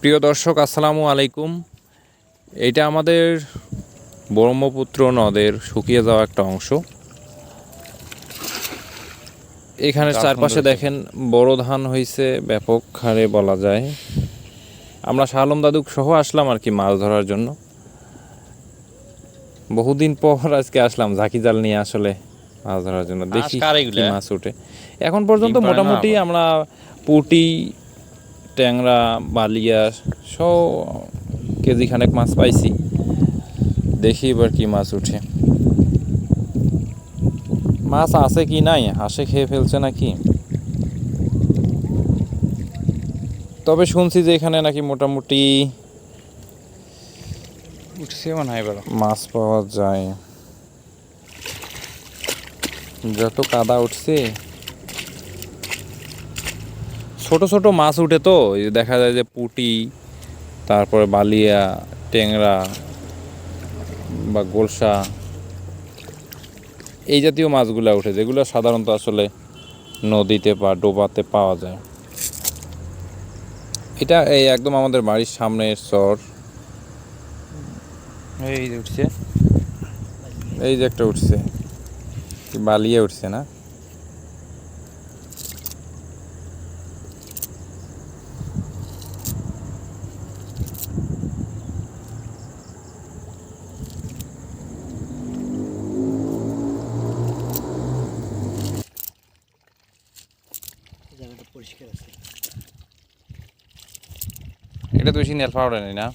প্রিয় দর্শক, আসসালামু আলাইকুম। এইটা আমাদের ব্রহ্মপুত্র নদের শুকিয়ে যাওয়া একটা অংশ। এখানে চারপাশে দেখেন বড় ধান হয়েছে ব্যাপক হারে বলা যায়। আমরা শাহ আলম দাদুক সহ আসলাম আর কি মাছ ধরার জন্য। বহুদিন পর আজকে আসলাম ঝাঁকি জাল নিয়ে আসলে মাছ ধরার জন্য। দেখি কি মাছ ওঠে। এখন পর্যন্ত মোটামুটি আমরা পুঁটি, ট্যাংরা, বালিয়া সব কেজি খানেক মাছ পাইছি। দেখি এবার কি মাছ উঠে। মাছ আছে কি নাই, হাঁসে খেয়ে ফেলছে নাকি। তবে শুনছি যে এখানে নাকি মোটামুটি উঠছে মনে হয় এবার মাছ পাওয়া যায়। যত কাদা উঠছে, ছোট ছোট মাছ উঠে তো দেখা যায় যে পুঁটি, তারপরে বালিয়া, ট্যাংরা বা গোলসা এই জাতীয় মাছগুলো উঠে, যেগুলো সাধারণত আসলে নদীতে বা ডোবাতে পাওয়া যায়। এটা এই একদম আমাদের বাড়ির সামনের চর। এই যে উঠছে, এই যে একটা উঠছে, বালিয়ে উঠছে না। জায়গাটা পরিষ্কার আছে। এটা তো বেশি নেল পাউডার নেই না।